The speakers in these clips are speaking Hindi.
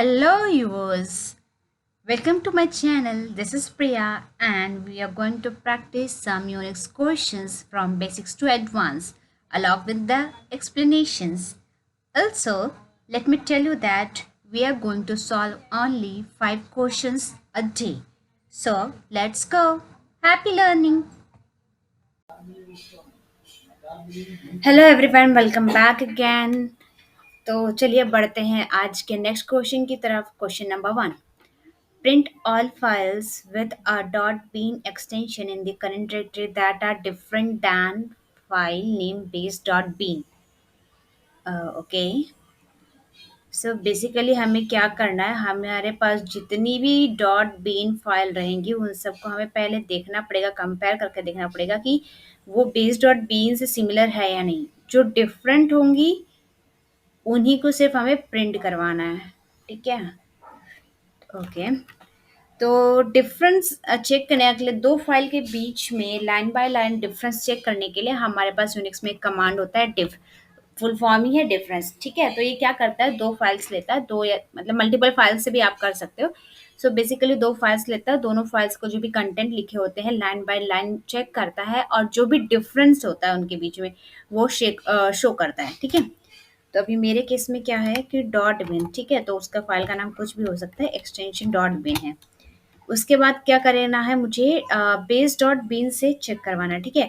Hello, viewers. Welcome to my channel. This is Priya, and we are going to practice some Unix questions from basics to advanced, along with the explanations. Also, let me tell you that we are going to solve only 5 questions a day. So, let's go. Happy learning. Hello everyone, welcome back again. तो चलिए बढ़ते हैं आज के नेक्स्ट क्वेश्चन की तरफ। Question number 1, print all files with a .bin extension in the current directory that are different than file name base.bin. Okay, so basically हमें क्या करना है, हमारे पास जितनी भी डॉट बीन फाइल रहेंगी उन सबको हमें पहले देखना पड़ेगा, कंपेयर करके देखना पड़ेगा कि वो बेस डॉट बीन से सिमिलर है या नहीं। जो डिफरेंट होंगी उन्हीं को सिर्फ हमें प्रिंट करवाना है। ठीक है, ओके। तो डिफरेंस चेक करने के लिए दो फाइल के बीच में line by line difference check करने के लिए हमारे पास यूनिक्स में एक कमांड होता है डिफ। फुल फॉर्म ही है डिफरेंस। ठीक है, तो ये क्या करता है, दो फाइल्स लेता है, दो या मतलब मल्टीपल फाइल्स से भी आप कर सकते हो। सो बेसिकली दो फाइल्स लेता है, दोनों फाइल्स को जो भी कंटेंट लिखे होते हैं लाइन बाय लाइन चेक करता है, और जो भी डिफरेंस होता है उनके बीच में वो शो करता है। ठीक है, तो अभी मेरे केस में क्या है कि डॉट बिन। ठीक है, तो उसका फाइल का नाम कुछ भी हो सकता है, एक्सटेंशन डॉट बिन है। उसके बाद क्या करना है, मुझे बेस डॉट बीन से चेक करवाना है। ठीक है,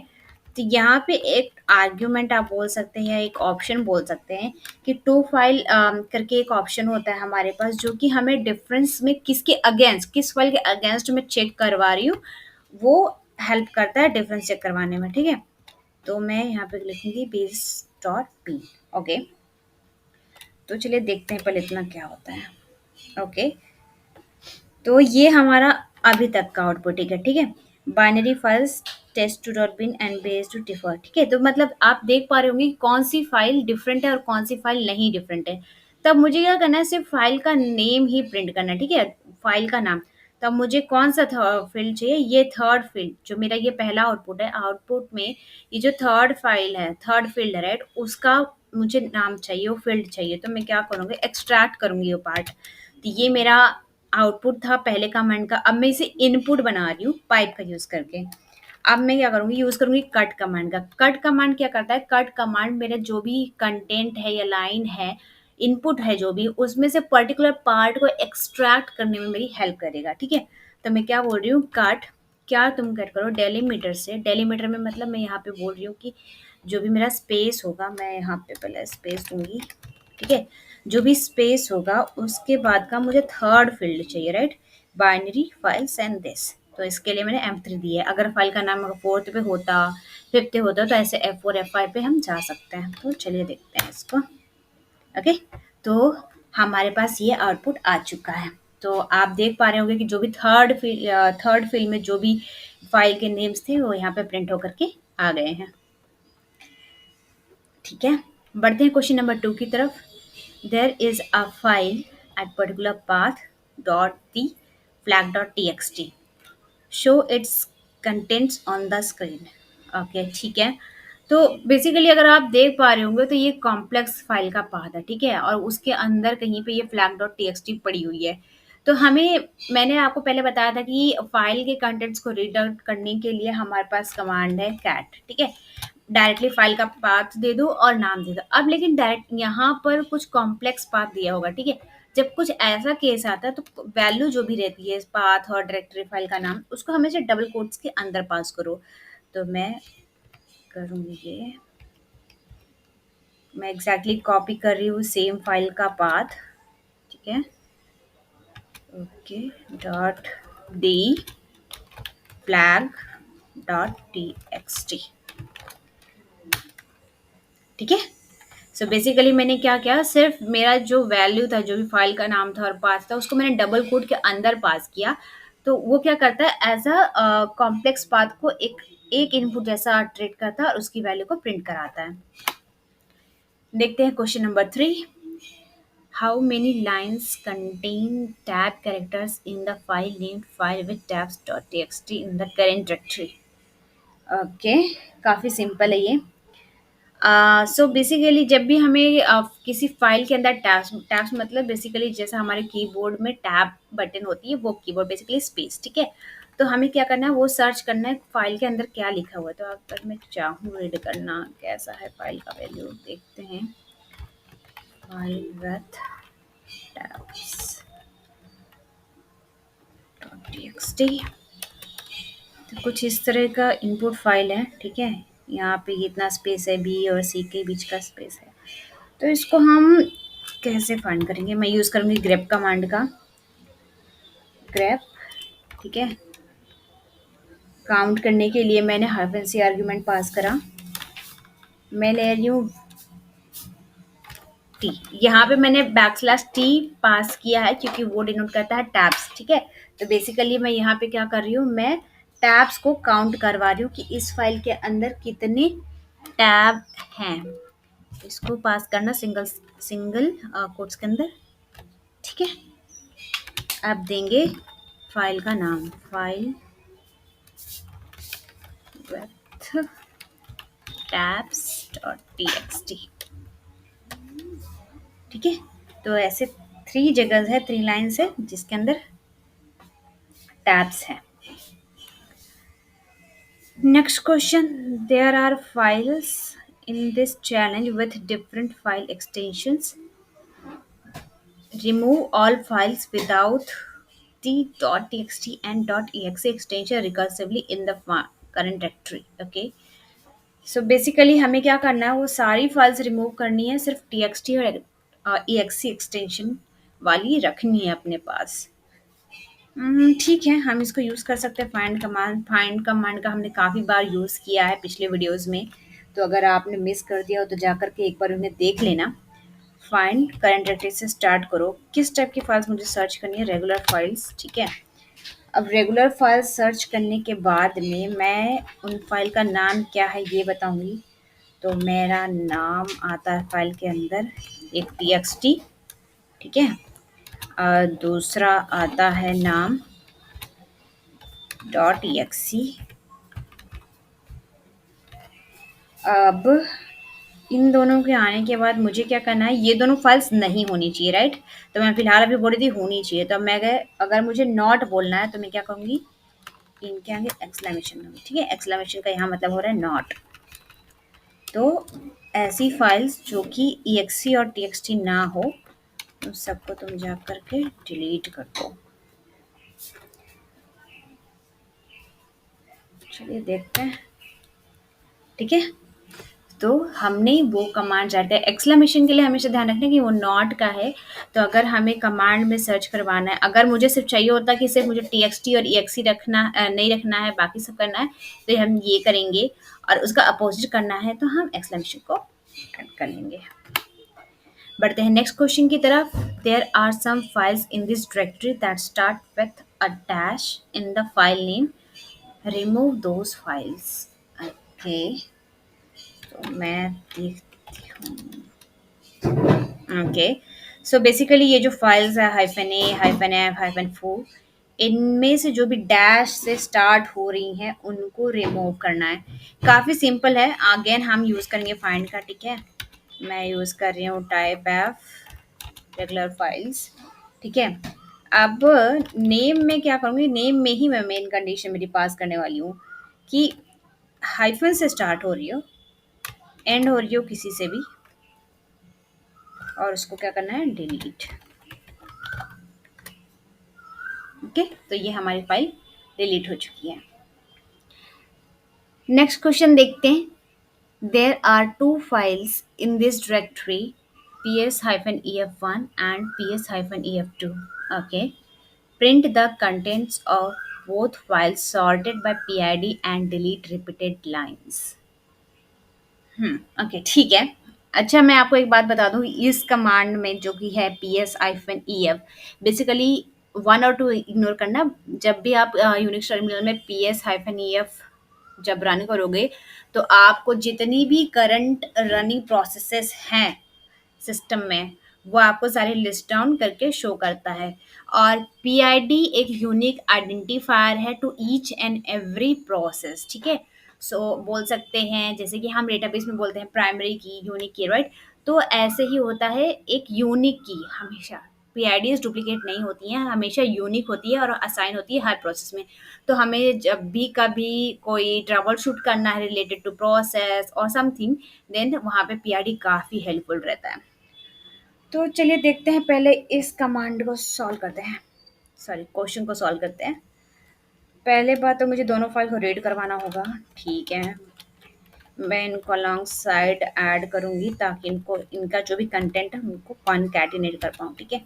तो यहाँ पे एक आर्ग्यूमेंट आप बोल सकते हैं या एक ऑप्शन बोल सकते हैं कि टू फाइल करके एक ऑप्शन होता है हमारे पास, जो कि हमें डिफरेंस में किसके अगेंस्ट, किस फाइल के अगेंस्ट में चेक करवा रही हूँ वो हेल्प करता है डिफरेंस चेक करवाने में। ठीक है, तो मैं यहाँ पे लिखूंगी बेस डॉट बी। ओके, तो चलिए देखते हैं पहले इतना क्या होता है। ओके, तो ये हमारा अभी तक का आउटपुट। ठीक है, binary files test two dot bin and base two differ. ठीक है, तो मतलब आप देख पा रहे होंगे कि कौन सी फाइल डिफरेंट है और कौन सी फाइल नहीं डिफरेंट है। तब मुझे क्या करना है, सिर्फ फाइल का नेम ही प्रिंट करना है। ठीक है, फाइल का नाम। तब मुझे कौन सा फील्ड चाहिए, ये थर्ड फील्ड जो मेरा ये पहला आउटपुट है, आउटपुट में ये जो थर्ड फाइल है, थर्ड फील्ड है राइट, उसका मुझे नाम चाहिए, वो फील्ड चाहिए। तो मैं क्या करूँगी, एक्सट्रैक्ट करूँगी वो पार्ट। तो ये मेरा आउटपुट था पहले कमांड का। अब मैं इसे इनपुट बना रही हूँ पाइप का यूज करके। अब मैं क्या करूँगी, यूज करूँगी कट कमांड का। कट कमांड क्या करता है, कट कमांड मेरे जो भी कंटेंट है या लाइन है, इनपुट है जो भी, उसमें से पर्टिकुलर पार्ट को एक्सट्रैक्ट करने में मेरी हेल्प करेगा। ठीक है, तो मैं क्या बोल रही हूँ, कट, क्या तुम कट करो डेलीमीटर से। डेलीमीटर में मतलब मैं यहाँ पे बोल रही हूँ कि जो भी मेरा स्पेस होगा, मैं यहाँ पे पहले स्पेस दूंगी। ठीक है, जो भी स्पेस होगा उसके बाद का मुझे थर्ड फील्ड चाहिए right, binary files and this. तो इसके लिए मैंने M3 दिया है। अगर फाइल का नाम अगर फोर्थ पे होता, फिफ्थ पे होता, तो ऐसे F4 F5 पे हम जा सकते हैं। तो चलिए देखते हैं इसको। ओके, तो हमारे पास ये आउटपुट आ चुका है। तो आप देख पा रहे होंगे कि जो भी थर्ड फील्ड में जो भी फाइल के नेम्स थे वो यहाँ पे प्रिंट होकर के आ गए हैं। ठीक है, बढ़ते हैं क्वेश्चन नंबर 2 की तरफ। There is a file at particular path dot the flag dot T X T, show its contents on the screen. Okay, ठीक है। तो बेसिकली अगर आप देख पा रहे होंगे तो ये कॉम्प्लेक्स फाइल का पाथ है। ठीक है, और उसके अंदर कहीं पे ये flag dot T X T पड़ी हुई है। तो हमें, मैंने आपको पहले बताया था कि फाइल के कंटेंट्स को रीड आउट करने के लिए हमारे पास कमांड है कैट। ठीक है, डायरेक्टली फाइल का पाथ दे दो और नाम दे दो। अब लेकिन डायरेक्ट यहाँ पर कुछ कॉम्प्लेक्स पाथ दिया होगा। ठीक है, जब कुछ ऐसा केस आता है तो वैल्यू जो भी रहती है पाथ और डायरेक्टरी फाइल का नाम, उसको हमेशा डबल कोट्स के अंदर पास करो। तो मैं करूँगी ये, मैं एग्जैक्टली कॉपी कर रही हूँ सेम फाइल का पाथ। ठीक है, okay, dot D flag dot T X T. ठीक है, सो बेसिकली मैंने क्या किया, सिर्फ मेरा जो वैल्यू था, जो भी फाइल का नाम था और पास था, उसको मैंने डबल कोट के अंदर पास किया। तो वो क्या करता है, एज अ कॉम्प्लेक्स पाथ को एक एक इनपुट जैसा ट्रीट करता है और उसकी वैल्यू को प्रिंट कराता है। देखते हैं question number 3। How many lines contain tab characters in the file named file with tabs dot T in the current directory. Okay, काफ़ी सिंपल है ये। सो बेसिकली जब भी हमें किसी फाइल के अंदर टैब्स टैब्स मतलब बेसिकली जैसा हमारे कीबोर्ड में टैब बटन होती है वो कीबोर्ड बेसिकली स्पेस, ठीक है। तो हमें क्या करना है वो सर्च करना है फाइल के अंदर क्या लिखा हुआ है। तो अगर मैं चाहूँ रीड करना कैसा है फाइल का वैल्यू देखते हैं। फाइल विथ टैब्स txt, तो कुछ इस तरह का इनपुट फाइल है, ठीक है। यहाँ पे इतना स्पेस है, बी और सी के बीच का स्पेस है। तो इसको हम कैसे फाइंड करेंगे, मैं यूज़ करूँगी ग्रेप कमांड का। ग्रेप, ठीक है। काउंट करने के लिए मैंने हाइफन सी आर्ग्यूमेंट पास करा। मैं ले रही हूँ टी। यहाँ पे मैंने बैकस्लैश टी पास किया है क्योंकि वो डिनोट करता है टैब्स, ठीक है। तो बेसिकली मैं यहाँ पे क्या कर रही हूँ, मैं टैब्स को काउंट करवा रही हूँ कि इस फाइल के अंदर कितने टैब हैं। इसको पास करना सिंगल सिंगल कोट्स के अंदर, ठीक है। अब देंगे फाइल का नाम, file with tabs dot txt, ठीक है। तो ऐसे 3 जगह है, 3 लाइन्स है जिसके अंदर टैब्स है। Next question, there are files in this challenge with different file extensions. Remove all files without the .txt and .exe extension recursively in the current directory. Okay. So basically हमें क्या करना है वो सारी फाइल्स रिमूव करनी है, सिर्फ txt और exe एक्सटेंशन वाली रखनी है अपने पास। ठीक है, हम इसको यूज़ कर सकते हैं फाइंड कमांड का हमने काफ़ी बार यूज़ किया है पिछले वीडियोस में। तो अगर आपने मिस कर दिया हो तो जा कर के एक बार उन्हें देख लेना। फाइंड करंट डायरेक्टरी से स्टार्ट करो। किस टाइप की फाइल्स मुझे सर्च करनी है, रेगुलर फाइल्स, ठीक है। अब रेगुलर फाइल्स सर्च करने के बाद में मैं उन फाइल का नाम क्या है ये बताऊंगी। तो मेरा नाम आता है फाइल के अंदर एक txt, ठीक है। दूसरा आता है नाम .exe। अब इन दोनों के आने के बाद मुझे क्या करना है, ये दोनों फाइल्स नहीं होनी चाहिए, राइट। तो मैं फिलहाल अभी बोल रही थी होनी चाहिए, तो मैं अगर मुझे नॉट बोलना है तो मैं क्या कहूँगी, इनके आगे एक्सक्लेमेशन, ठीक है। एक्सक्लेमेशन का यहाँ मतलब हो रहा है नॉट। तो ऐसी फाइल्स जो कि exe और txt ना हो उन सबको तुम जा करके डिलीट कर दो। चलिए देखते हैं, ठीक है। तो हमने वो कमांड चाहते हैं एक्सक्लेमेशन के लिए हमेशा ध्यान रखना कि वो नॉट का है। तो अगर हमें कमांड में सर्च करवाना है, अगर मुझे सिर्फ चाहिए होता कि सिर्फ मुझे txt और exe रखना नहीं रखना है, बाकी सब करना है, तो हम ये करेंगे। और उसका अपोजिट करना है तो हम एक्सक्लेमेशन को कट कर लेंगे। बढ़ते हैं नेक्स्ट क्वेश्चन की तरफ। There are some files in this directory that start with a dash in the file name, remove those files. Okay, तो मैं देखती हूँ। ओके, सो बेसिकली ये जो फाइल्स है हाइफन ए, हाइफन एफ, हाइफन फोर, इनमें से जो भी डैश से स्टार्ट हो रही हैं उनको रिमूव करना है। काफ़ी सिंपल है। अगेन हम यूज़ करेंगे फाइंड का, ठीक है। मैं यूज़ कर रही हूँ टाइप एफ रेगुलर फाइल्स, ठीक है। अब नेम में क्या करूँगी, नेम में ही मैं मेन कंडीशन मेरी पास करने वाली हूँ कि हाइफन से स्टार्ट हो रही हो, एंड हो रही हो किसी से भी, और उसको क्या करना है, डिलीट। ओके, तो ये हमारी फाइल डिलीट हो चुकी है। नेक्स्ट क्वेश्चन देखते हैं। There are 2 files in this directory, ps-ef1 and ps-ef2. Okay, print the contents of both files sorted by PID and delete repeated lines. Okay, ठीक है। अच्छा, मैं आपको एक बात बता दूँ, इस कमांड में जो कि है ps-ef, बेसिकली 1 और 2 इग्नोर करना। जब भी आप यूनिक्स टर्मिनल में ps-ef जब रन करोगे तो आपको जितनी भी करंट रनिंग प्रोसेसेस हैं सिस्टम में वो आपको सारे लिस्ट डाउन करके शो करता है। और PID एक यूनिक आइडेंटिफायर है to each and every process, ठीक है। सो बोल सकते हैं जैसे कि हम डेटाबेस में बोलते हैं प्राइमरी की, यूनिक की, राइट? तो ऐसे ही होता है एक यूनिक की हमेशा। पीआईडीज डुप्लीकेट नहीं होती हैं, हमेशा यूनिक होती है और असाइन होती है हर प्रोसेस में। तो हमें जब भी कभी कोई ट्रबल शूट करना है रिलेटेड टू प्रोसेस और समथिंग, देन वहाँ पे पीआईडी काफ़ी हेल्पफुल रहता है। तो चलिए देखते हैं, पहले इस कमांड को सॉल्व करते हैं, सॉरी क्वेश्चन को सॉल्व करते हैं। पहले बात तो मुझे दोनों फाइल को रीड करवाना होगा, ठीक है। मैं इनको अलॉन्ग साइड ऐड करूँगी ताकि इनको इनका जो भी कंटेंट है उनको कॉन्कैटिनेट कर पाऊँ, ठीक है।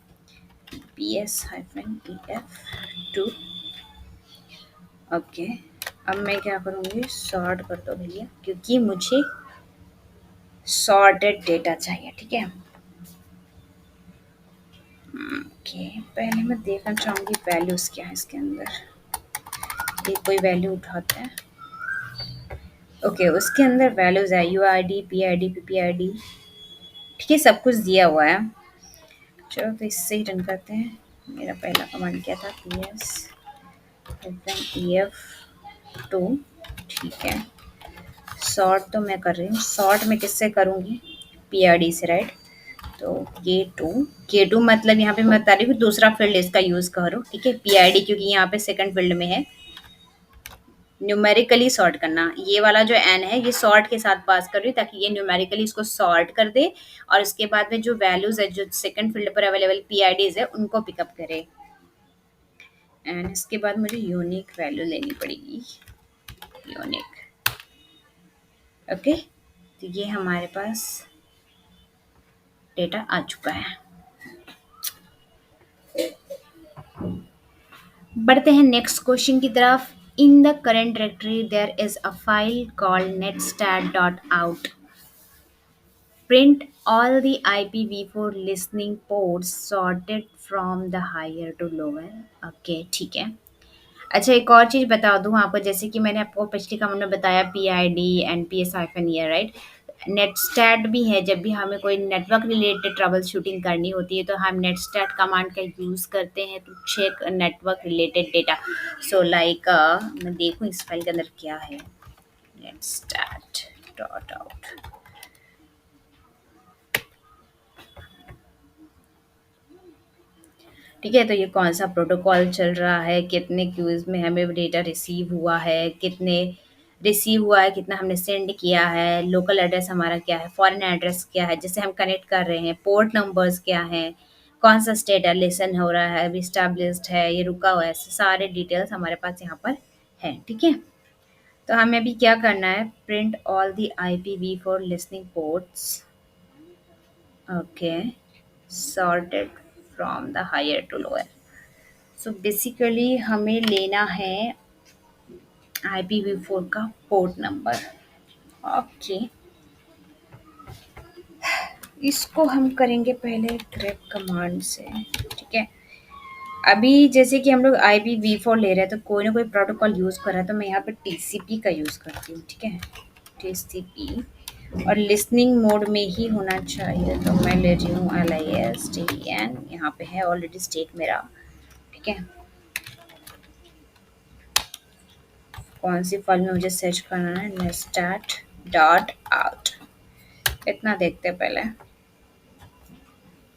PS-EF2 okay. अब मैं क्या करूँगी, सॉर्ट कर दो भैया, क्योंकि मुझे सॉर्टेड डेटा चाहिए, ठीक है। ओके, पहले मैं देखना चाहूँगी वैल्यूज़ क्या है इसके अंदर। ये कोई वैल्यू उठाते हैं। ओके, उसके अंदर वैल्यूज़ है UID, PID, PPID, ठीक है, सब कुछ दिया हुआ है। चलो तो इससे ही रन करते हैं। मेरा पहला कमांड क्या था, PS-EF2, ठीक है। सॉर्ट तो मैं कर रही हूँ, सॉर्ट मैं किससे करूँगी, PID से, राइट? तो K2 मतलब यहाँ पे मैं बता रही हूँ दूसरा फील्ड इसका यूज़ करो, ठीक है। PID क्योंकि यहाँ पे सेकंड फील्ड में है। न्यूमेरिकली सॉर्ट करना, ये वाला जो एन है ये सॉर्ट के साथ पास कर रही हूँ ताकि ये न्यूमेरिकली इसको सॉर्ट कर दे और उसके बाद में जो वैल्यूज है जो सेकंड फील्ड पर अवेलेबल पीआईडीज है उनको पिकअप करे। एंड इसके बाद मुझे यूनिक वैल्यू लेनी पड़ेगी, यूनिक। ओके, तो ये हमारे पास डेटा आ चुका है। बढ़ते हैं नेक्स्ट क्वेश्चन की तरफ। In the current directory there is a file called netstat.out. Print all the IPv4 listening ports sorted from the higher to lower. Okay, ठीक है। अच्छा, एक और चीज़ बता दूँ आपको, जैसे कि मैंने आपको पिछली कमेंट में बताया PID एंड PS-ER, राइट? नेटस्टैट भी है, जब भी हमें कोई नेटवर्क रिलेटेड ट्रबल शूटिंग करनी होती है तो हम नेटस्टैट कमांड का यूज़ करते हैं to check network related data. So like मैं देखूँ इस फाइल के अंदर क्या है, netstat.out। ठीक है, तो ये कौन सा प्रोटोकॉल चल रहा है, कितने क्यूज़ में हमें डेटा रिसीव हुआ है, कितने रिसीव हुआ है, कितना हमने सेंड किया है, लोकल एड्रेस हमारा क्या है, फॉरेन एड्रेस क्या है जिसे हम कनेक्ट कर रहे हैं, पोर्ट नंबर्स क्या हैं, कौन सा स्टेट है, लिसन हो रहा है, अभी स्टैब्लिश्ड है, ये रुका हुआ है, सारे डिटेल्स हमारे पास यहाँ पर हैं, ठीक है। तो हमें अभी क्या करना है, print all the IPv4 listening ports, okay, sorted from the higher to lower. So basically हमें लेना है IPv4 का पोर्ट नंबर, ओके। इसको हम करेंगे पहले ग्रेप कमांड से, ठीक है। अभी जैसे कि हम लोग IPv4 ले रहे हैं तो कोई ना कोई प्रोटोकॉल यूज़ कर रहा है, तो मैं यहाँ पे TCP का यूज़ करती हूँ, ठीक है, TCP। और लिसनिंग मोड में ही होना चाहिए, तो मैं ले रही हूँ LISTEN, यहाँ पे है ऑलरेडी स्टेट मेरा, ठीक है। कौन सी फाइल में मुझे सर्च करना है, netstat.out, इतना देखते हैं पहले,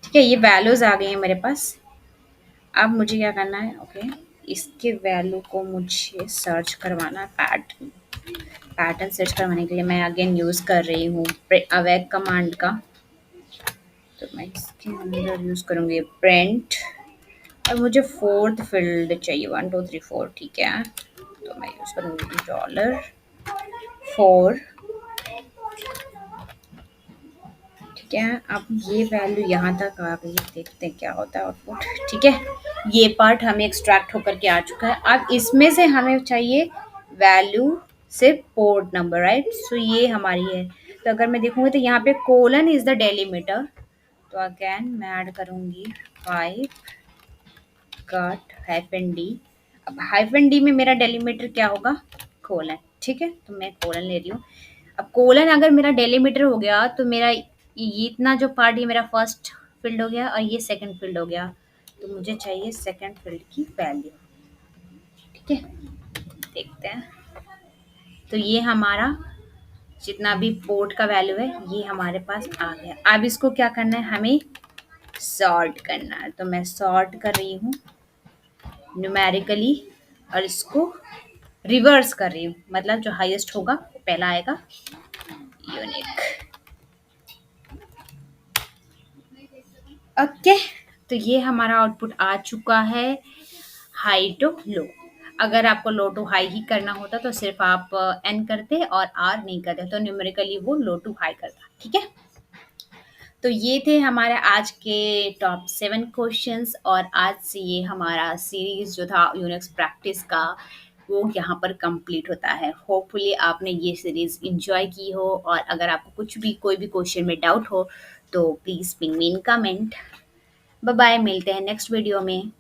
ठीक है। ये वैल्यूज आ गई हैं मेरे पास। अब मुझे क्या करना है, ओके, इसके वैल्यू को मुझे सर्च करवाना है, पैटर्न सर्च करवाने के लिए मैं अगेन यूज़ कर रही हूँ अवेक कमांड का। तो मैं इसके अंदर यूज़ करूँगी प्रिंट, और मुझे फोर्थ फील्ड चाहिए, 1 2 3 4, ठीक है। तो मैं यूज़ करूँगी $4, ठीक है। अब ये वैल्यू यहाँ तक आ गई, देखते हैं क्या होता है आउटपुट, ठीक है। ये पार्ट हमें एक्सट्रैक्ट होकर के आ चुका है। अब इसमें से हमें चाहिए वैल्यू से पोर्ट नंबर, राइट? सो ये हमारी है। तो अगर मैं देखूँगी तो यहाँ पे कोलन इज द डेलीमीटर, तो अगेन मैं ऐड करूँगी 5 कट -D। अब -D में मेरा डेलीमीटर क्या होगा, कोलन, ठीक है। तो मैं कोलन ले रही हूँ। अब कोलन अगर मेरा डेलीमीटर हो गया तो मेरा ये इतना जो पार्ट, ये मेरा फर्स्ट फील्ड हो गया और ये सेकंड फील्ड हो गया। तो मुझे चाहिए सेकंड फील्ड की वैल्यू, ठीक है। देखते हैं, तो ये हमारा जितना भी पोर्ट का वैल्यू है ये हमारे पास आ गया। अब इसको क्या करना है, हमें सॉर्ट करना है। तो मैं सॉर्ट कर रही हूँ न्यूमेरिकली और इसको रिवर्स कर रही हूँ, मतलब जो हाईएस्ट होगा वो पहला आएगा, यूनिक। ओके, तो ये हमारा आउटपुट आ चुका है, हाई टू लो। अगर आपको लो टू हाई ही करना होता तो सिर्फ आप एन करते और आर नहीं करते, तो न्यूमेरिकली वो लो टू हाई करता। ठीक है, तो ये थे हमारे आज के टॉप 7 क्वेश्चंस, और आज से ये हमारा सीरीज जो था यूनिक्स प्रैक्टिस का वो यहाँ पर कंप्लीट होता है। होपफुली आपने ये सीरीज एंजॉय की हो, और अगर आपको कुछ भी कोई भी क्वेश्चन में डाउट हो तो please ping me in comment. Bye bye, मिलते हैं नेक्स्ट वीडियो में।